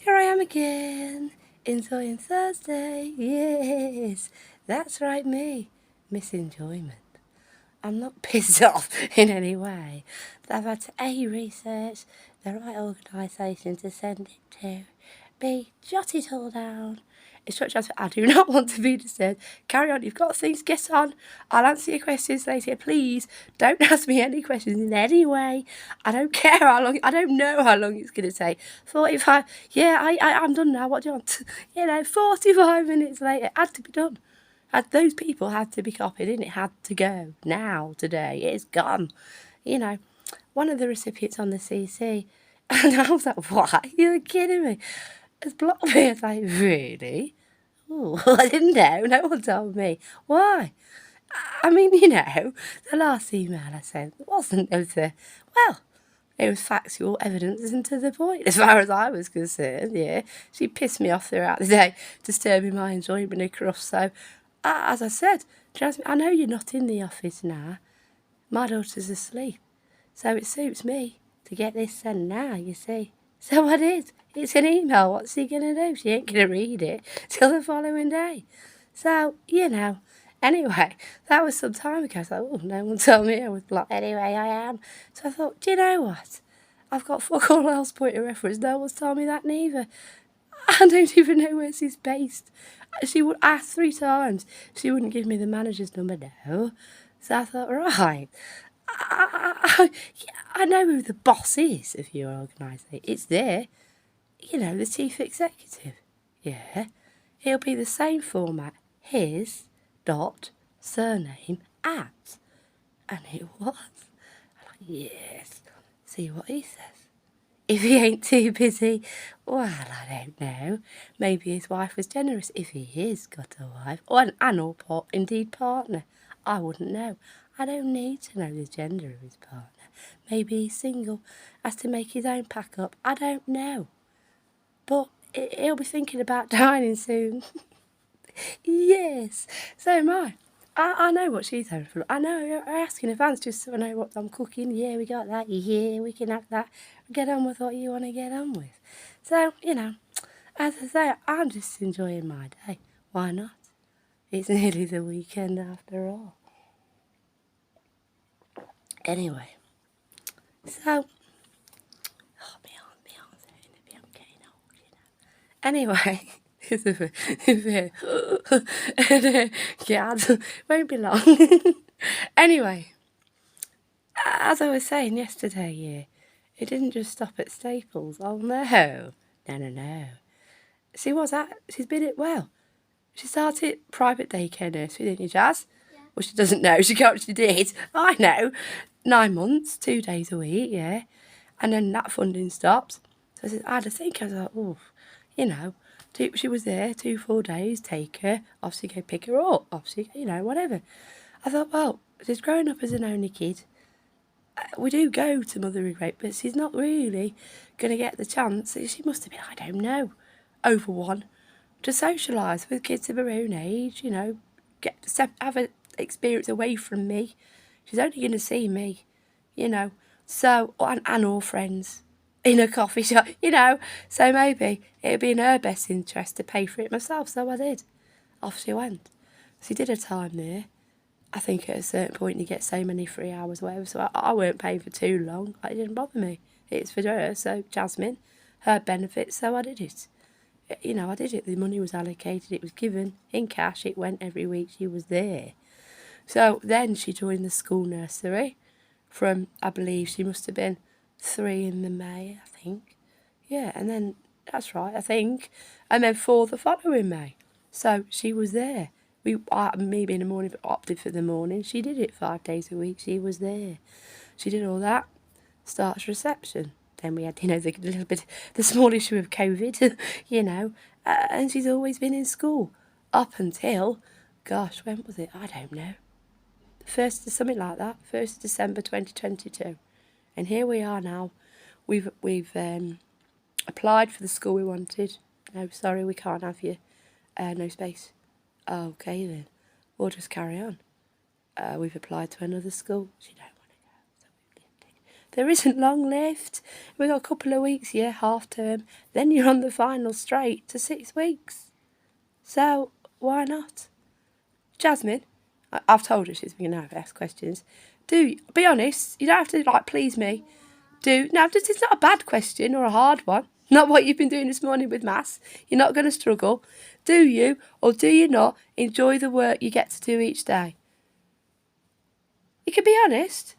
Here I am again, enjoying Thursday. Yes, that's right, me, Miss Enjoyment. I'm not pissed off in any way, but I've had to A, research the right organisation to send it to, B, jot it all down. Instructions, I do not want to be disturbed. Carry on, you've got things, get on. I'll answer your questions later. Please don't ask me any questions in any way. I don't care how long, I don't know how long it's going to take. 45, yeah, I'm done now, what do you want? 45 minutes later, it had to be done. Those people had to be copied in. It had to go now, today. It's gone. One of the recipients on the CC, and I was like, what? You're kidding me. Has blocked me. I was like, really? Oh, I didn't know. No one told me. Why? I mean, the last email I sent wasn't well, it was factual evidence and to the point, as far as I was concerned, yeah. She pissed me off throughout the day, disturbing my enjoyment of crust. So, as I said, Jasmine, I know you're not in the office now. My daughter's asleep. So it suits me to get this sent now, you see. So I did. It's an email. What's he going to do? She ain't going to read it till the following day. So, Anyway, that was some time ago. So, no one told me I was blocked. Anyway, I am. So I thought, do you know what? I've got fuck all else point of reference. No one's told me that neither. I don't even know where she's based. She would ask 3 times. She wouldn't give me the manager's number, no. So I thought, right, I know who the boss is of your organisation. It's there. The chief executive. Yeah. It'll be the same format. His dot surname at. And it was. I'm like, yes. See what he says. If he ain't too busy, well, I don't know. Maybe his wife was generous. If he is got a wife, or indeed partner, I wouldn't know. I don't need to know the gender of his partner. Maybe he's single, has to make his own pack up. I don't know. But he'll be thinking about dining soon. Yes, so am I. I know what she's having for. I know, I ask in advance just so I know what I'm cooking. Yeah, we got that. Yeah, we can have that. Get on with what you want to get on with. So, as I say, I'm just enjoying my day. Why not? It's nearly the weekend after all. Anyway, so, my arms are in a bit, I'm getting old, Anyway. Yeah, won't be long. Anyway, as I was saying yesterday, it didn't just stop at Staples. Oh no, no. See what's that? She's been it well. She started private daycare nursery, didn't you, Jazz? Yeah. Well, she doesn't know. She actually did. I know. 9 months, 2 days a week, yeah. And then that funding stopped. So I said, I had to think. I was like, she was there 2 full days, take her, obviously go pick her up, obviously, whatever. I thought, well, she's growing up as an only kid. We do go to Mother and Great, but she's not really going to get the chance. She must have been, I don't know, over 1, to socialise with kids of her own age, have an experience away from me. She's only going to see me, so, and all friends in a coffee shop, so maybe it'd be in her best interest to pay for it myself, so I did. Off she went. She did her time there. I think at a certain point you get so many free hours, whatever, so I weren't paying for too long. It didn't bother me. It's for her, so Jasmine, her benefit, so I did it. I did it. The money was allocated, it was given in cash, it went every week, she was there. So then she joined the school nursery from, I believe she must have been 3 in the May, I think. Yeah, and then, that's right, I think. And then 4 the following May. So she was there. Me being a morning, opted for the morning. She did it 5 days a week. She was there. She did all that. Starts reception. Then we had, the small issue of COVID, and she's always been in school up until, gosh, when was it? I don't know. Something like that. 1st December 2022. And here we are now. We've applied for the school we wanted. No, sorry, we can't have you. No space. Okay then, we'll just carry on. We've applied to another school. She don't want to go, so we've left it. there isn't long left. We've got a couple of weeks, yeah, half term. Then you're on the final straight to 6 weeks. So, why not? Jasmine, I've told her she's going to have to ask questions. Be honest, you don't have to, please me. It's not a bad question or a hard one. Not what you've been doing this morning with maths. You're not going to struggle. Do you, or do you not, enjoy the work you get to do each day? You can be honest.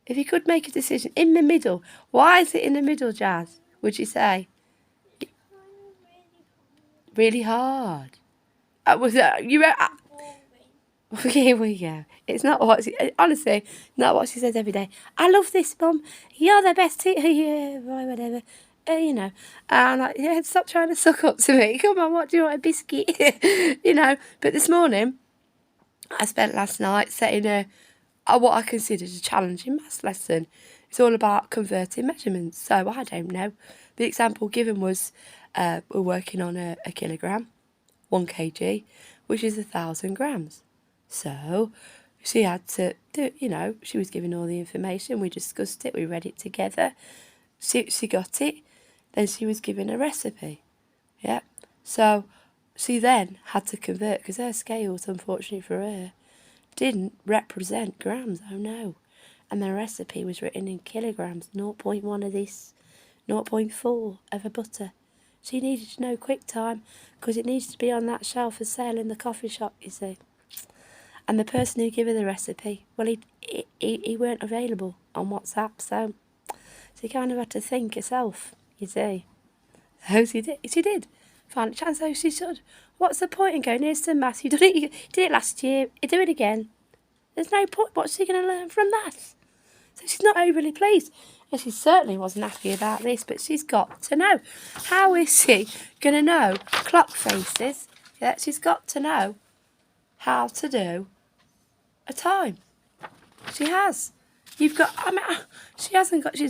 If you could make a decision in the middle, why is it in the middle, Jazz, would you say? Really hard. Here we go. It's not what honestly, not what she says every day. I love this, Mum. You're the best teacher. Yeah, whatever. And I'm like, yeah, stop trying to suck up to me. Come on, what do you want, a biscuit? But this morning, I spent last night setting what I considered a challenging maths lesson. It's all about converting measurements. So I don't know. The example given was we're working on a kilogram, 1 kg, which is 1,000 grams. So she had to do, she was giving all the information. We discussed it. We read it together. She got it. Then she was given a recipe. Yeah. So she then had to convert, because her scales, unfortunately for her, didn't represent grams. Oh no. And the recipe was written in kilograms. 0.1 of this, 0.4 of a butter. She needed to know quick time, because it needs to be on that shelf for sale in the coffee shop, you see. And the person who gave her the recipe, well, he weren't available on WhatsApp, so she kind of had to think herself, you see. So she did. Find a chance, so she should. What's the point in going, here's some maths, you did it last year, you do it again. There's no point, what's she going to learn from that? So she's not overly pleased. And she certainly wasn't happy about this, but she's got to know. How is she going to know clock faces? Yeah, she's got to know how to do a time. She has. She's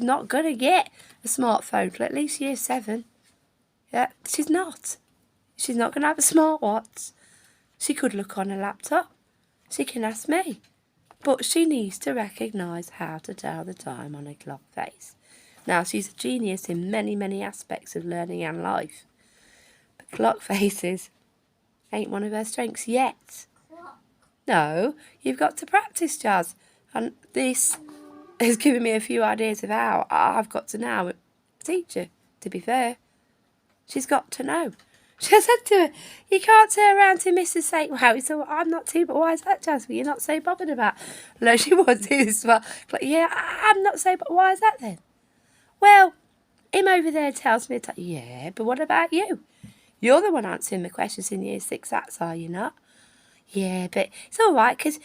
not going to get a smartphone till at least year 7. Yeah, she's not. She's not going to have a smartwatch. She could look on a laptop. She can ask me. But she needs to recognise how to tell the time on a clock face. Now, she's a genius in many, many aspects of learning and life. But clock faces ain't one of her strengths yet. No, you've got to practice, Jazz. And this has given me a few ideas of how I've got to now teach her, to be fair. She's got to know. She said to her, you can't turn around to Mrs. say, wow, so I'm not too, but why is that, Jasmine? You're not so bothered about. No, she won't do this. But yeah, I'm not so, but why is that then? Well, him over there tells me, yeah, but what about you? You're the one answering the questions in year 6, that's are you not? Yeah, but it's all right, because,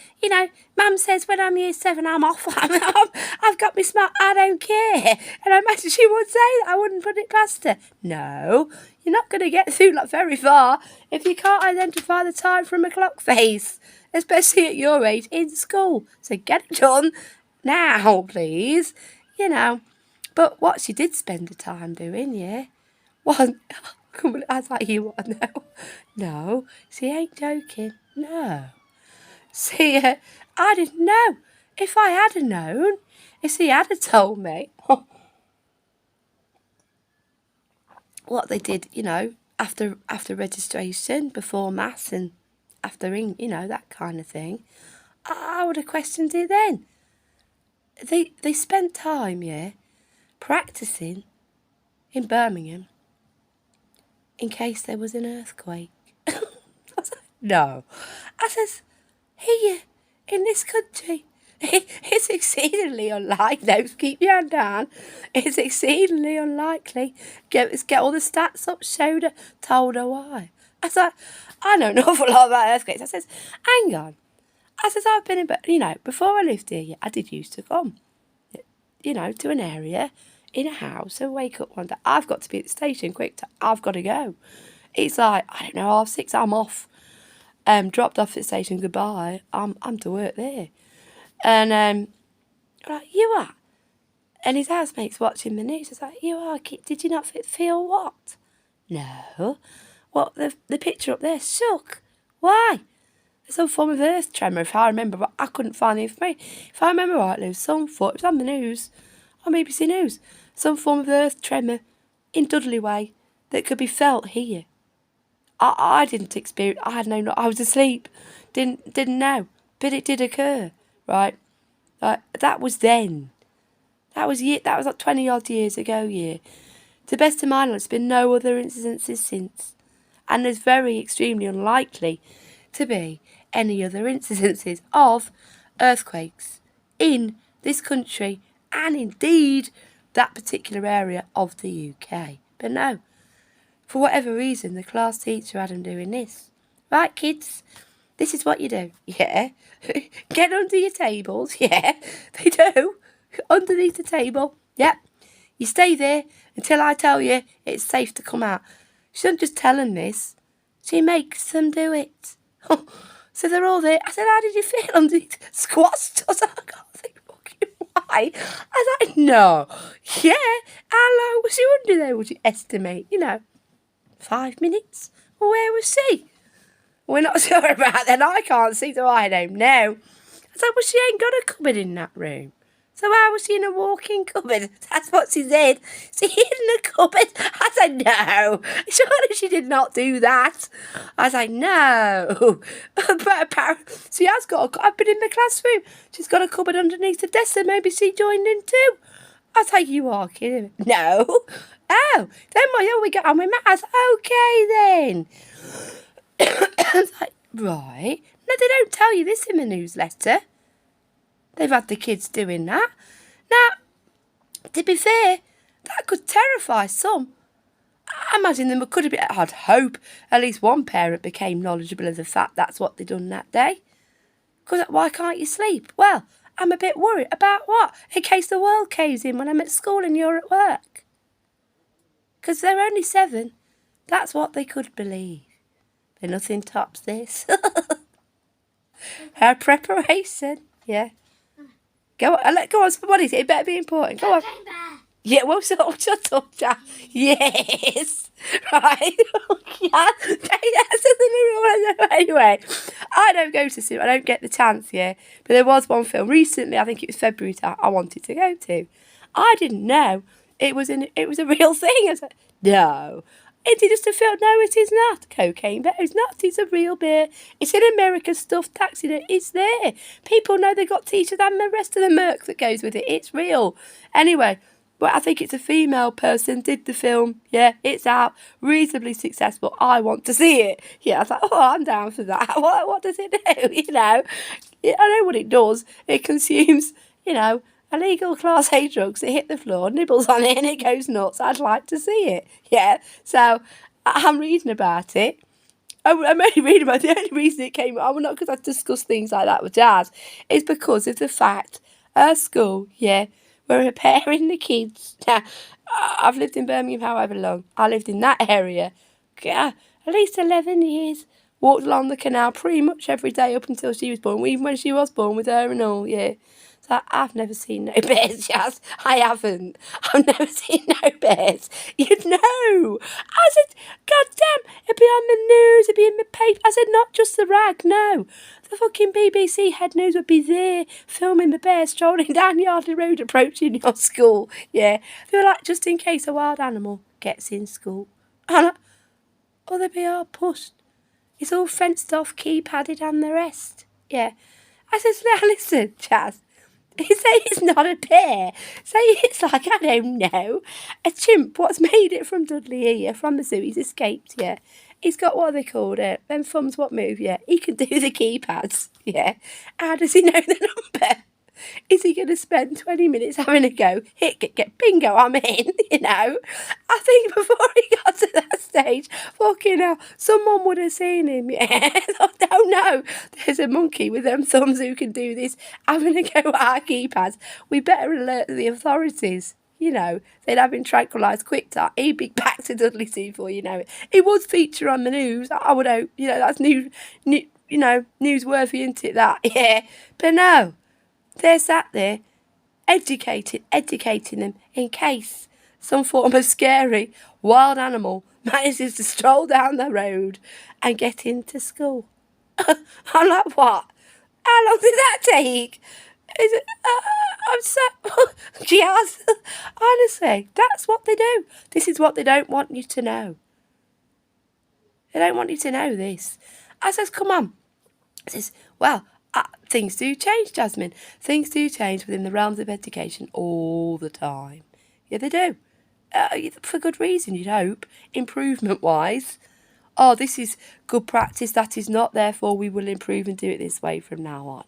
Mum says when I'm year 7, I'm off. I've got my smart, I don't care. And I imagine she would say that. I wouldn't put it past her. No, you're not going to get through very far if you can't identify the time from a clock face, especially at your age in school. So get it done now, please. But what she did spend the time doing, yeah, was... I was like, you want to know? No, she ain't joking. No. See, I didn't know. If I had known, if she had told me what they did, after registration, before maths and after, that kind of thing, I would have questioned it then. They spent time, yeah, practising in Birmingham in case there was an earthquake. I was like, no. I says, here, in this country, it's exceedingly unlikely. No, keep your hand down. It's exceedingly unlikely. Get all the stats up, showed her, told her why. I said, I know an awful lot about earthquakes. I says, hang on. I says, I've been before I lived here, I did used to come, to an area in a house and wake up one day. I've got to be at the station quick. I've got to go. It's like, I don't know, 6:30, I'm off. Dropped off at the station, goodbye. I'm to work there. And like, you are? And his housemate's watching the news. It's like, you are? Did you not feel what? No. What, the picture up there shook. Why? some form of earth tremor, if I remember, but I couldn't find the information. If I remember rightly, it was it was on the news, on BBC News, some form of earth tremor in Dudley Way that could be felt here. I didn't experience, I had no, I was asleep, didn't know, but it did occur, right? That was then. That was like 20 odd years ago, To the best of my knowledge, there's been no other incidences since. And there's very extremely unlikely to be any other incidences of earthquakes in this country and indeed that particular area of the UK. But no, for whatever reason, the class teacher had them doing this. Right, kids? This is what you do. Yeah. Get under your tables. Yeah, they do. Underneath the table. Yep. You stay there until I tell you it's safe to come out. She doesn't just tell them this. She makes them do it. So they're all there. I said, how did you feel underneath? Squashed. I was like, I can't think fucking why. I was like, no. Yeah. How long was you under there, would you estimate? 5 minutes? Well, where was she? We're not sure about that. I can't see, so I don't know. I said, well, she ain't got a cupboard in that room. So how was she in a walk-in cupboard? That's what she said. She hid in a cupboard. I said, no. Surely she did not do that. I was like, no. But apparently, she has got I've been in the classroom. She's got a cupboard underneath the desk, so maybe she joined in too. I was like, you are kidding me. No. Oh, then we got on with maths. Okay, then. I was like, right. No, they don't tell you this in the newsletter. They've had the kids doing that. Now, to be fair, that could terrify some. I imagine there could have been, I'd hope at least one parent became knowledgeable of the fact that's what they'd done that day. Because why can't you sleep? Well, I'm a bit worried. About what? In case the world caves in when I'm at school and you're at work. Because they're only 7. That's what they could believe. But nothing tops this. Her preparation. Yeah. Go on, what is it? It better be important. Go on. Yeah, well, shut up, Jack. Yes. Right. Yeah. Anyway, I don't go to cinema. I don't get the chance, yeah. But there was one film recently, I think it was February time, I wanted to go to. I didn't know it was a real thing. I was like, no. Is it just a film? No, it is not. Cocaine bear. It's not. It's a real bear. It's in America, stuffed taxi. It's there. People know they got t-shirts and the rest of the merc that goes with it. It's real. Anyway, but I think it's a female person did the film. Yeah, it's out. Reasonably successful. I want to see it. Yeah, I was like, oh, I'm down for that. What does it do? I know what it does. It consumes, illegal Class A drugs. It hit the floor, nibbles on it, and it goes nuts. I'd like to see it. Yeah. So I'm reading about it. I'm only reading about it. The only reason it came up, not because I discussed things like that with Dad, is because of the fact our school, we're repairing the kids. Now, I've lived in Birmingham however long. I lived in that area. At least 11 years. Walked along the canal pretty much every day up until she was born. Even when she was born with her and all, yeah. So I've never seen no bears, Jazz. I haven't. I've never seen no bears. You'd know. I said, God damn, it'd be on the news, it'd be in the paper. I said, not just the rag, no. The fucking BBC head news would be there filming the bear strolling down Yardley Road approaching your school. Yeah. They were like, just in case a wild animal gets in school. Or they'd be all pushed. It's all fenced off, key padded and the rest. Yeah. I said, now listen, Jazz. Say it's not a bear. Say it's like, I don't know, a chimp. What's made it from Dudley here, from the zoo. He's escaped, yeah. He's got, what are they called? Them thumbs what move, yeah. He can do the keypads, yeah. How does he know the number? Is he going to spend 20 minutes having a go? Get bingo, I'm in, I think before he got to that stage, fucking hell, someone would have seen him, yeah. Oh no, there's a monkey with them thumbs who can do this, having a go at our keypads. We better alert the authorities. They'd have him tranquilised quick. He'd be back to Dudley Zoo before you know it. It was feature on the news. I would hope, that's newsworthy, isn't it, that? Yeah. But no. They're sat there, educating them in case some form of scary wild animal manages to stroll down the road and get into school. I'm like, what? How long did that take? Is it, I'm so... Yes, honestly, that's what they do. This is what they don't want you to know. They don't want you to know this. I says, come on. I says, well, things do change, Jasmine. Things do change within the realms of education all the time. Yeah, they do. For good reason, you'd hope. Improvement-wise. Oh, this is good practice. That is not. Therefore, we will improve and do it this way from now on.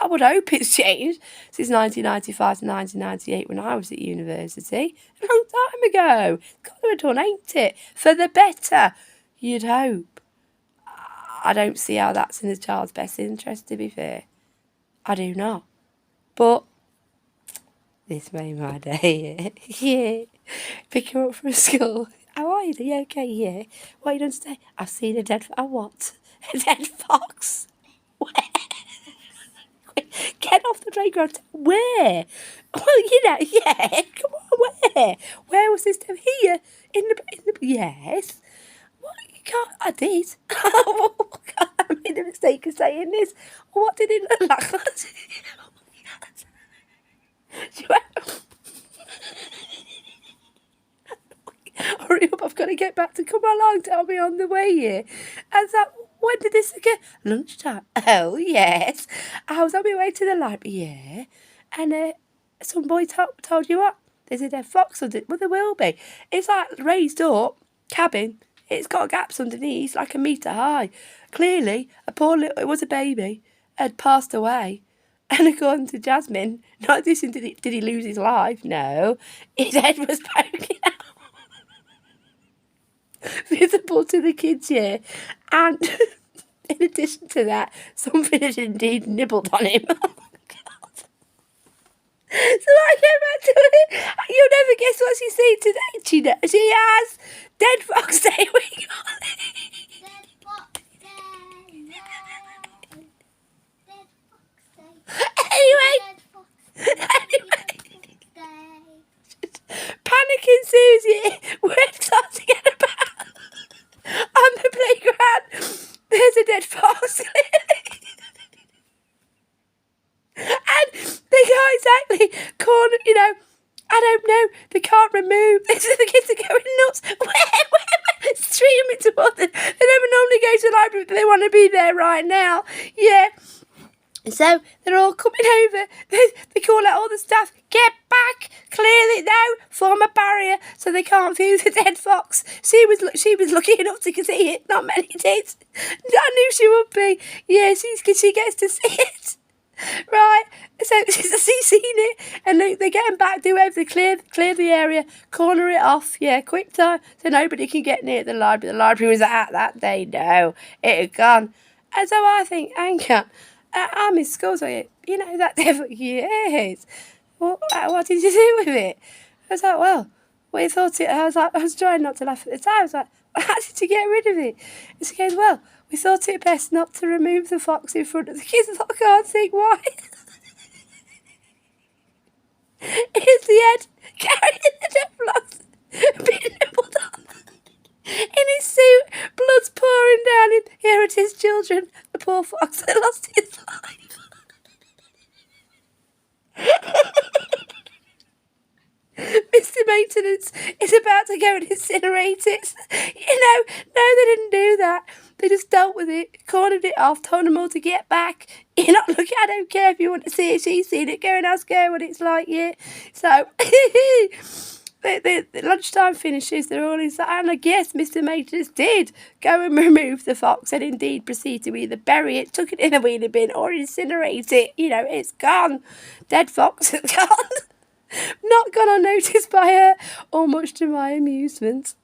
I would hope it's changed since 1995 to 1998 when I was at university. A long time ago. It's got to have done, ain't it? For the better, you'd hope. I don't see how that's in the child's best interest, to be fair. I do not. But this made my day. Yeah. Pick her up from school. How are you? Are you okay? Yeah. What are you doing today? I've seen a dead... A what? A dead fox. Where? Get off the playground. Where? Well, yeah. Come on, where? Where was this dead? Here. In the... Yes. What? You can't... I did. I made a mistake of saying this. What did it look like? Hurry up, I've got to get back to come along, tell me on the way here. I was like, when did this occur? Lunchtime. Oh, yes. I was on my way to the library, yeah. And some boy told you what? There's a dead fox under it. Well, there will be. It's like raised up, cabin. It's got gaps underneath, like 1 metre high. Clearly, a poor little, it was a baby, had passed away. And according to Jasmine, not this did he lose his life? No. His head was poking out. Visible to the kids, yeah. And in addition to that, something had indeed nibbled on him. Oh my God. So I came back to it. You'll never guess what she said today. She has Dead Fox Day. We got it. Dead Fox Day. No. Dead Fox Day. Anyway. Panicking Susie. We're starting to get about. On the playground, there's a dead fox. And they can't exactly corner, I don't know, they can't remove. The kids are going nuts. Where? Streaming towards them. They never normally go to the library, but they want to be there right now. Yeah. So they're all coming over. They call out all the staff. Get back! Clear it now. Form a barrier so they can't view the dead fox. She was lucky enough to see it. Not many did. I knew she would be. Yeah, she gets to see it. Right. So she's seen it, and they're getting back. Do everything. Clear the area. Corner it off. Yeah, quick time so nobody can get near the library. The library was out that day. No, it had gone. And so I think, hang on. I'm in school, so that devil, yes. What did you do with it? I was like, well, we thought it, I was trying not to laugh at the time. I was like, how did you get rid of it? And she goes, well, we thought it best not to remove the fox in front of the kids. I can't think why. Here's the head, carrying the dead fox, being nibbled on. In his suit, blood's pouring down him. Here it is, children. The poor fox that lost his life. Mr. Maintenance is about to go and incinerate it. No, they didn't do that. They just dealt with it, cornered it off, told them all to get back. You're not looking, I don't care if you want to see it. She's seen it. Go and ask her what it's like, yeah. So... The lunchtime finishes, they're all inside, and I guess Mr. Maintenance did go and remove the fox and indeed proceed to either bury it, tuck it in a wheelie bin, or incinerate it. It's gone. Dead fox is gone. Not gone unnoticed by her, or much to my amusement.